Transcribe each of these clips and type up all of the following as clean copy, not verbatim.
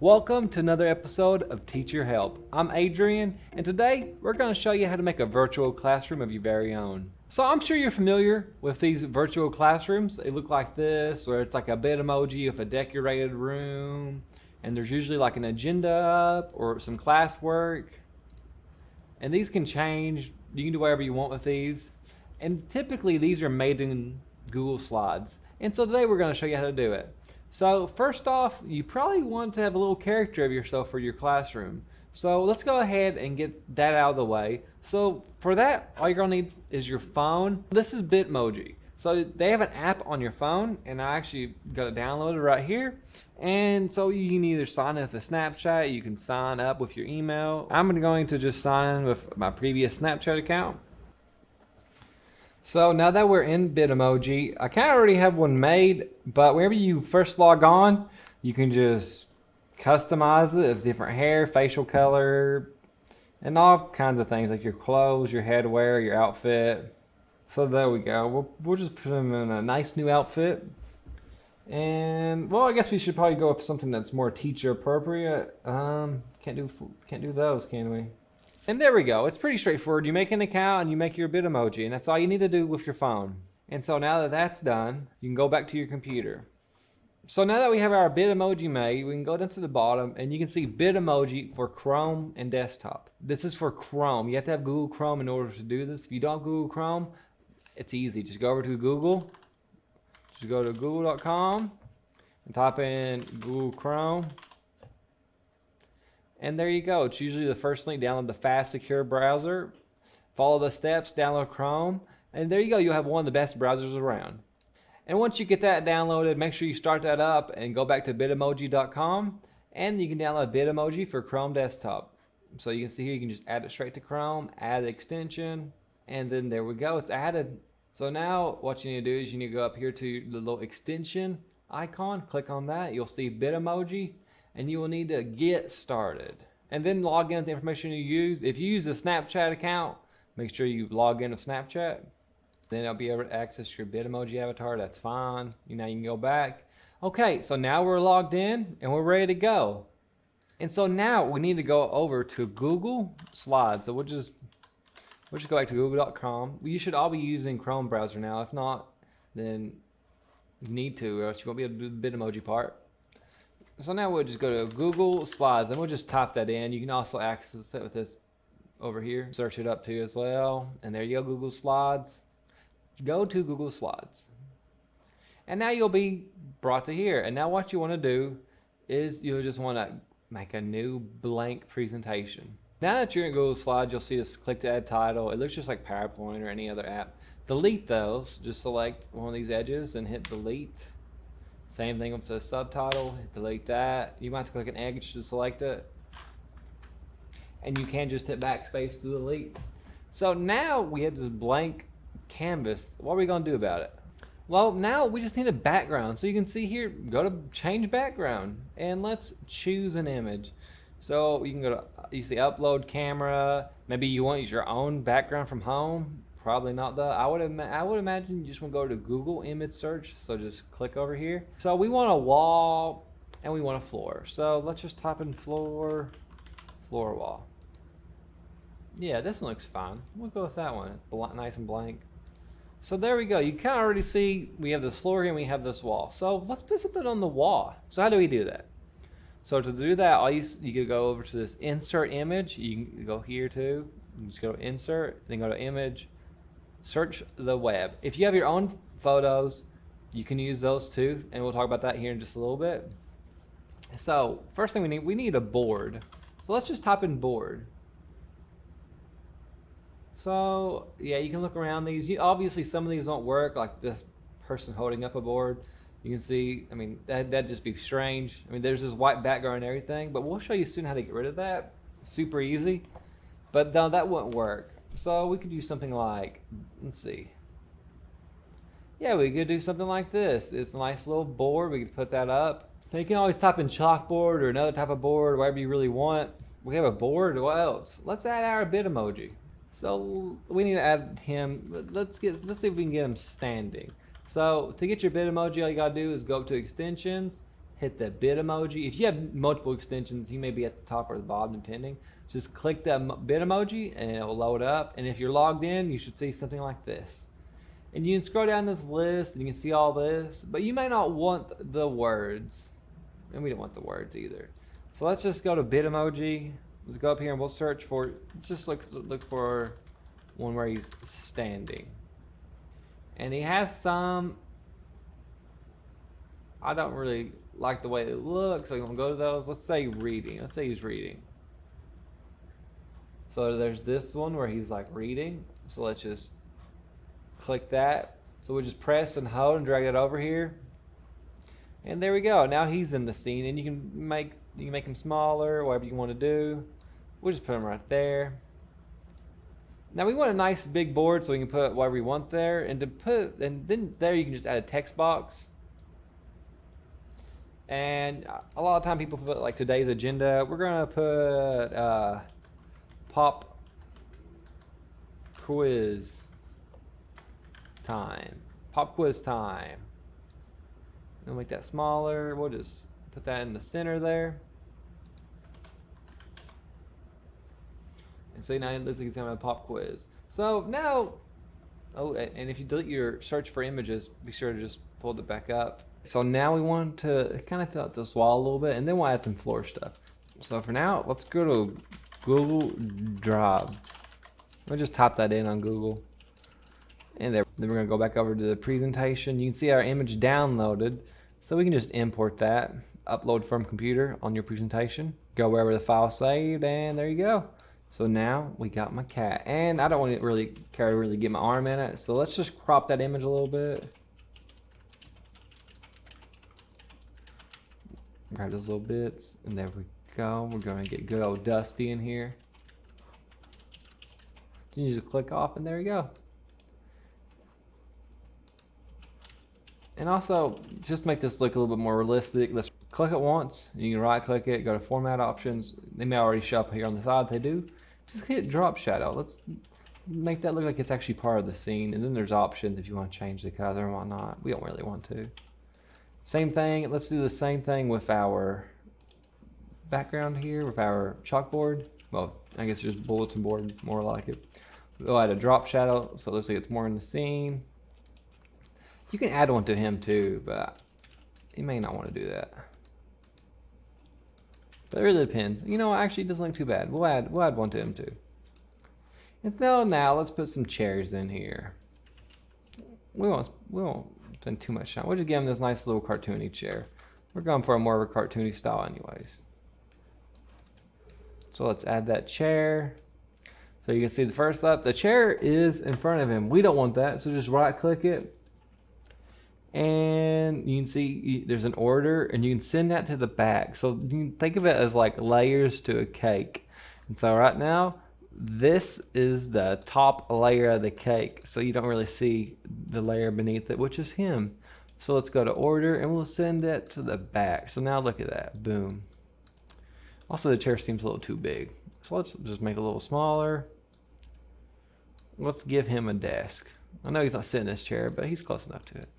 Welcome to another episode of Teach Your Help. I'm Adrian, and today we're going to show you how to make a virtual classroom of your very own. So I'm sure you're familiar with these virtual classrooms. They look like this, where it's like a Bitmoji of a decorated room, and there's usually like an agenda up or some classwork. And these can change. You can do whatever you want with these. And typically these are made in Google Slides. And so today we're going to show you how to do it. So first off, you probably want to have a little character of yourself for your classroom. So let's go ahead and get that out of the way. So for that, all you're going to need is your phone. This is Bitmoji. So they have an app on your phone, and I actually got it downloaded right here. And so you can either sign up with Snapchat, you can sign up with your email. I'm going to just sign in with my previous Snapchat account. So now that we're in Bitmoji, I kind of already have one made, but whenever you first log on, you can just customize it with different hair, facial color, and all kinds of things like your clothes, your headwear, your outfit. So there we go. We'll just put them in a nice new outfit. And well, I guess we should probably go with something that's more teacher appropriate. Can't do those, can we? And there we go. It's pretty straightforward. You make an account and you make your Bitmoji, and that's all you need to do with your phone. And so now that that's done, you can go back to your computer. So now that we have our Bitmoji made, we can go down to the bottom and you can see Bitmoji for Chrome and desktop. This is for Chrome. You have to have Google Chrome in order to do this. If you don't have Google Chrome, it's easy. Just go over to Google. Just go to google.com and type in Google Chrome. And there you go. It's usually the first link. Download the fast, secure browser. Follow the steps, download Chrome. And there you go. You'll have one of the best browsers around. And once you get that downloaded, make sure you start that up and go back to bitmoji.com. And you can download Bitmoji for Chrome desktop. So you can see here, you can just add it straight to Chrome, add an extension, and then there we go. It's added. So now what you need to do is you need to go up here to the little extension icon. Click on that. You'll see Bitmoji. And you will need to get started. And then log in with the information you use. If you use a Snapchat account, make sure you log in with Snapchat. Then I'll be able to access your Bitmoji avatar. That's fine. Now you can go back. Okay, so now we're logged in and we're ready to go. And so now we need to go over to Google Slides. So we'll just go back to google.com. You should all be using Chrome browser now. If not, then you need to, or else you won't be able to do the Bitmoji part. So now we'll just go to Google Slides and we'll just type that in. You can also access it with this over here. Search it up too as well. And there you go, Google Slides. Go to Google Slides. And now you'll be brought to here. And now what you want to do is you'll just want to make a new blank presentation. Now that you're in Google Slides, you'll see this click to add title. It looks just like PowerPoint or any other app. Delete those. Just select one of these edges and hit delete. Same thing with the subtitle, delete that. You might have to click an edge to select it. And you can just hit backspace to delete. So now we have this blank canvas. What are we gonna do about it? Well, now we just need a background. So you can see here, go to change background and let's choose an image. So you can go to, you see upload camera. Maybe you want to use your own background from home. Probably not though. I would imagine you just want to go to Google image search. So just click over here. So we want a wall and we want a floor. So let's just type in floor wall. Yeah, this one looks fine. We'll go with that one. It's nice and blank. So there we go. You kind of already see we have this floor here and we have this wall. So let's put something on the wall. So how do we do that? So to do that, you can go over to this insert image. You can go here too. You just go to insert, then go to image. Search the web. If you have your own photos, you can use those too, and we'll talk about that here in just a little bit. So first thing we need a board. So let's just type in board. So yeah, you can look around these. Obviously some of these won't work, like this person holding up a board. You can see, I mean, that'd just be strange. I mean, there's this white background and everything, but we'll show you soon how to get rid of that. Super easy, but no, that wouldn't work. So we could do something like, let's see. Yeah, we could do something like this. It's a nice little board. We could put that up. Now you can always type in chalkboard or another type of board, whatever you really want. We have a board. What else? Let's add our Bitmoji. So we need to add him. Let's see if we can get him standing. So to get your Bitmoji, all you gotta do is go to extensions hit the Bitmoji. If you have multiple extensions, he may be at the top or the bottom depending. Just click that Bitmoji and it will load up. And if you're logged in, you should see something like this. And you can scroll down this list and you can see all this, but you may not want the words. And we don't want the words either. So let's just go to Bitmoji. Let's go up here and we'll search for, let's just look for one where he's standing. And he has some, I don't really like the way it looks, so I'm gonna go to those. Let's say reading. Let's say he's reading. So there's this one where he's like reading. So let's just click that. So we'll just press and hold and drag it over here. And there we go. Now he's in the scene, and you can make him smaller, whatever you want to do. We'll just put him right there. Now we want a nice big board so we can put whatever we want there, and then there you can just add a text box. And a lot of time people put like today's agenda. We're gonna put pop quiz time. Pop quiz time. We'll make that smaller. We'll just put that in the center there. And see, now it looks like it's gonna have a pop quiz. So now, oh, and if you delete your search for images, be sure to just pull it back up. So now we want to kind of fill out this wall a little bit, and then we'll add some floor stuff. So for now, let's go to Google Drive. We'll just type that in on Google. And then we're gonna go back over to the presentation. You can see our image downloaded. So we can just import that, upload from computer on your presentation, go wherever the file's saved, and there you go. So now we got my cat. And I don't want to really care to really get my arm in it. So let's just crop that image a little bit. Grab those little bits, and there we go. We're gonna get good old Dusty in here. You just click off, and there you go. And also, just to make this look a little bit more realistic, let's click it once. You can right click it, go to format options. They may already show up here on the side. If they do, just hit drop shadow. Let's make that look like it's actually part of the scene. And then there's options if you want to change the color and whatnot. We don't really want to. Same thing, let's do the same thing with our background here, with our chalkboard. Well, I guess just bulletin board, more like it. We'll add a drop shadow, so it looks like it's more in the scene. You can add one to him too, but you may not want to do that. But it really depends. You know, actually it doesn't look too bad. We'll add one to him too. And so now let's put some chairs in here. We won't spend too much time. We'll just give him this nice little cartoony chair. We're going for a more of a cartoony style anyways. So let's add that chair. So you can see the first up, the chair is in front of him. We don't want that, so just right click it. And you can see there's an order, and you can send that to the back. So you can think of it as like layers to a cake. And so right now, this is the top layer of the cake. So you don't really see the layer beneath it, which is him. So let's go to order, and we'll send it to the back. So now look at that, boom. Also the chair seems a little too big. So let's just make it a little smaller. Let's give him a desk. I know he's not sitting in this chair, but he's close enough to it.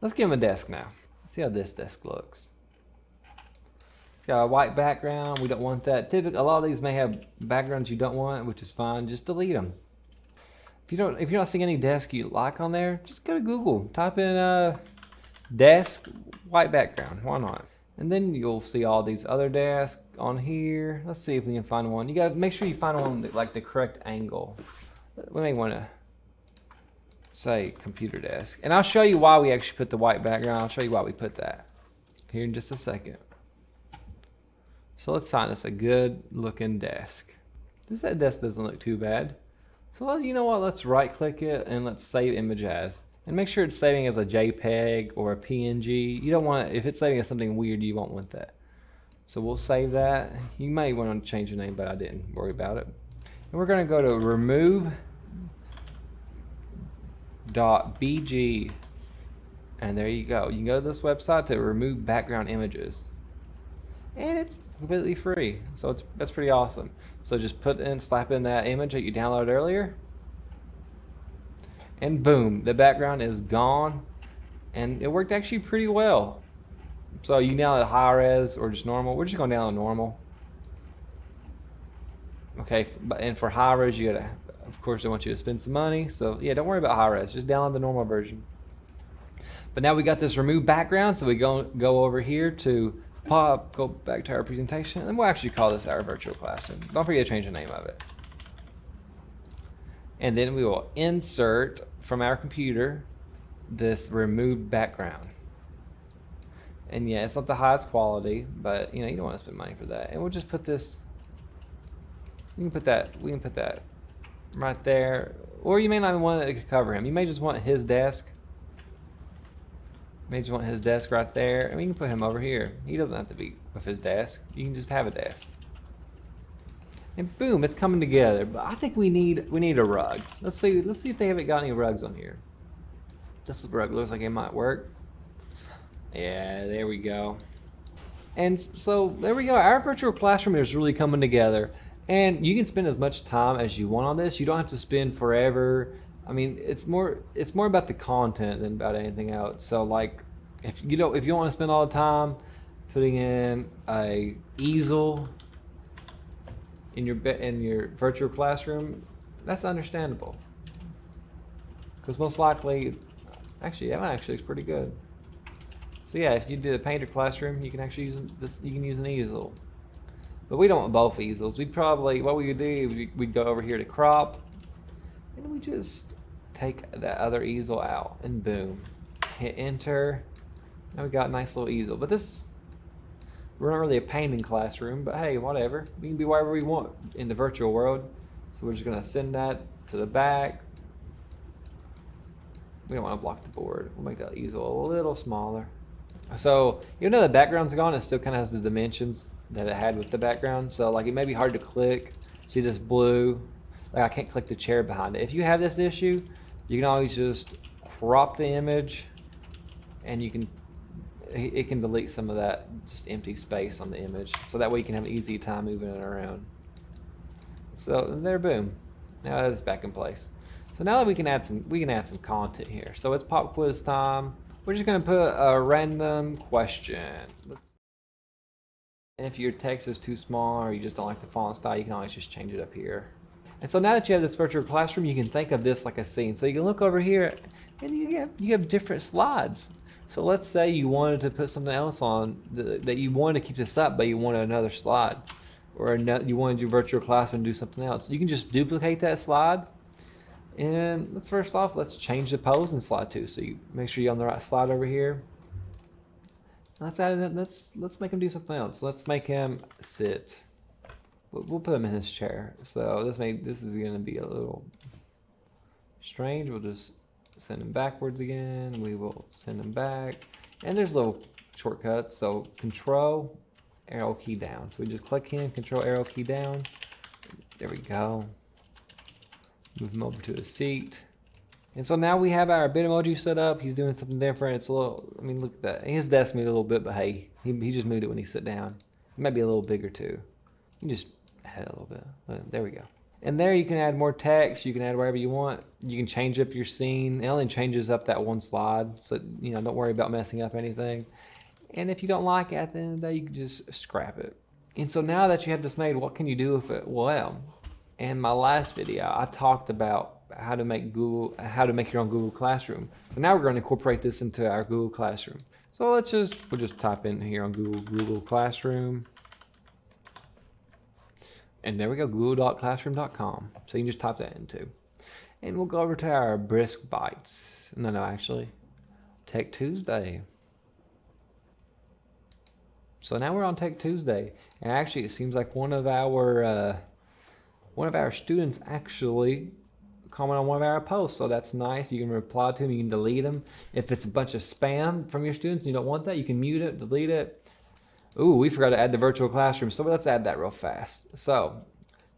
Let's give him a desk now. Let's see how this desk looks. It's got a white background. We don't want that. Typically, a lot of these may have backgrounds you don't want, which is fine. Just delete them. If you're not seeing any desk you like on there, just go to Google. Type in desk white background. Why not? And then you'll see all these other desks on here. Let's see if we can find one. You gotta make sure you find one that, like the correct angle. We may want to say computer desk, and I'll show you why we actually put the white background. I'll show you why we put that here in just a second. So let's find us a good looking desk. That desk doesn't look too bad. So you know what, let's right click it and let's save image as, and make sure it's saving as a JPEG or a PNG. You don't want, if it's saving as something weird, you won't want that. So we'll save that. You may want to change the name, but I didn't worry about it. And we're going to go to remove.bg, and there you go. You can go to this website to remove background images, and it's completely free. So that's pretty awesome. So just slap in that image that you downloaded earlier, and boom, the background is gone, and it worked actually pretty well. So you download high res or just normal. We're just going to download normal. Okay, and for high res, you gotta, of course, they want you to spend some money. So yeah, don't worry about high res. Just download the normal version. But now we got this remove background, so we go over here to go back to our presentation, and we'll actually call this our virtual classroom. Don't forget to change the name of it. And then we will insert from our computer this remove background. And yeah, it's not the highest quality, but you know, you don't want to spend money for that. And we'll just put this, we can put that right there. Or you may not even want it to cover him. You may just want his desk. You may just want his desk right there. And we can put him over here. He doesn't have to be with his desk. You can just have a desk. And boom, it's coming together. But I think we need a rug. Let's see if they haven't got any rugs on here. This rug looks like it might work. Yeah, there we go. And so there we go. Our virtual classroom is really coming together. And you can spend as much time as you want on this. You don't have to spend forever. I mean, it's more about the content than about anything else. So like, if you don't want to spend all the time putting in a easel in your virtual classroom, that's understandable. Because most likely, actually, that one actually looks pretty good. So yeah, if you did a painter classroom, you can actually use this. You can use an easel. But we don't want both easels. What we would do, we'd go over here to crop, and we just take that other easel out, and boom, hit enter. Now we got a nice little easel. But we're not really a painting classroom, but hey, whatever. We can be wherever we want in the virtual world. So we're just gonna send that to the back. We don't want to block the board. We'll make that easel a little smaller. So even though the background's gone, it still kind of has the dimensions that it had with the background. So like it may be hard to click. See this blue? Like I can't click the chair behind it. If you have this issue, you can always just crop the image, and it can delete some of that just empty space on the image. So that way you can have an easy time moving it around. So there, boom. Now it's back in place. So now that we can add some content here. So it's pop quiz time. We're just gonna put a random question. And if your text is too small or you just don't like the font style, you can always just change it up here. And so now that you have this virtual classroom, you can think of this like a scene. So you can look over here and you have different slides. So let's say you wanted to put something else on that you wanted to keep this up, but you wanted another slide, or you wanted your virtual classroom to do something else. You can just duplicate that slide. And let's change the pose in slide 2. So you make sure you're on the right slide over here. Let's make him do something else. Let's make him sit. We'll put him in his chair. So this is gonna be a little strange. We'll just send him backwards again. We will send him back. And there's little shortcuts. So control, arrow key down. So we just click him, control, arrow key down. There we go. Move him over to a seat. And so now we have our Bitmoji set up. He's doing something different. It's a little, I mean, look at that. His desk moved a little bit, but hey, he just moved it when he sat down. It might be a little bigger too. You can just add it a little bit. But there we go. And there you can add more text. You can add wherever you want. You can change up your scene. It only changes up that one slide. So, you know, don't worry about messing up anything. And if you don't like it at the end of the day, you can just scrap it. And so now that you have this made, what can you do with it? Well, in my last video, I talked about how to make your own Google Classroom. So now we're going to incorporate this into our Google Classroom. So we'll just type in here on Google Classroom. And there we go, google.classroom.com. So you can just type that in too. And we'll go over to our Brisk Bites. No, actually, Tech Tuesday. So now we're on Tech Tuesday. And actually, it seems like one of our students actually comment on one of our posts. So that's nice. You can reply to them. You can delete them. If it's a bunch of spam from your students and you don't want that, you can mute it, delete it. Ooh, we forgot to add the virtual classroom. So let's add that real fast. So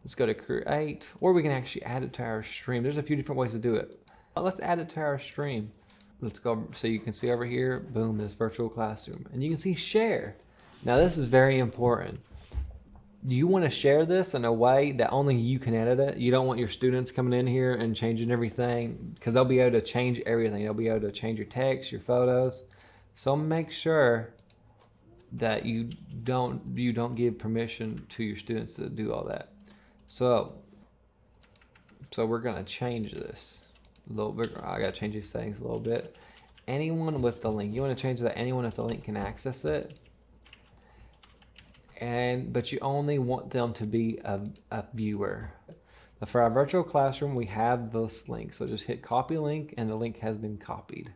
let's go to create, or we can actually add it to our stream. There's a few different ways to do it. Let's add it to our stream. Let's go, so you can see over here, boom, this virtual classroom. And you can see share. Now this is very important. You want to share this in a way that only you can edit it. You don't want your students coming in here and changing everything, because they'll be able to change everything. They'll be able to change your text, your photos. So make sure that you don't give permission to your students to do all that. So we're gonna change this a little bit. I gotta change these settings a little bit. Anyone with the link, you want to change that anyone with the link can access it, but you only want them to be a viewer. But for our virtual classroom, we have this link, so just hit copy link, and the link has been copied.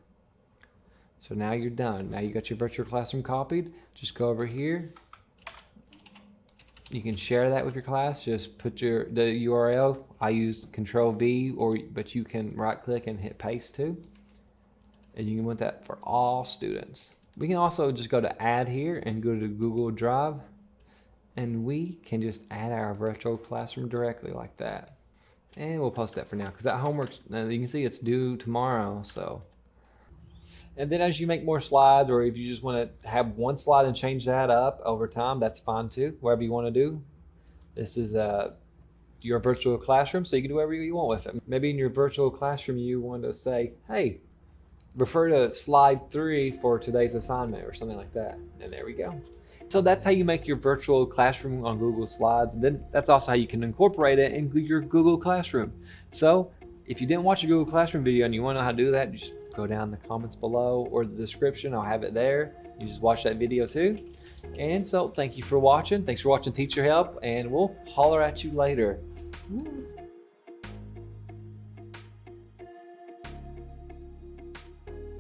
So now you're done. Now you got your virtual classroom copied. Just go over here. You can share that with your class. Just put the URL. I use Control V, but you can right click and hit paste too. And you can want that for all students. We can also just go to add here and go to Google Drive, and we can just add our virtual classroom directly like that. And we'll post that for now because that homework, you can see it's due tomorrow. So. And then as you make more slides, or if you just want to have one slide and change that up over time, that's fine too, whatever you want to do. This is your virtual classroom, so you can do whatever you want with it. Maybe in your virtual classroom, you want to say, hey, refer to slide 3 for today's assignment or something like that. And there we go. So that's how you make your virtual classroom on Google Slides. And then that's also how you can incorporate it into your Google Classroom. So if you didn't watch a Google Classroom video and you want to know how to do that, just go down in the comments below or the description. I'll have it there. You just watch that video too. And so thank you for watching. Thanks for watching Teacher Help, and we'll holler at you later.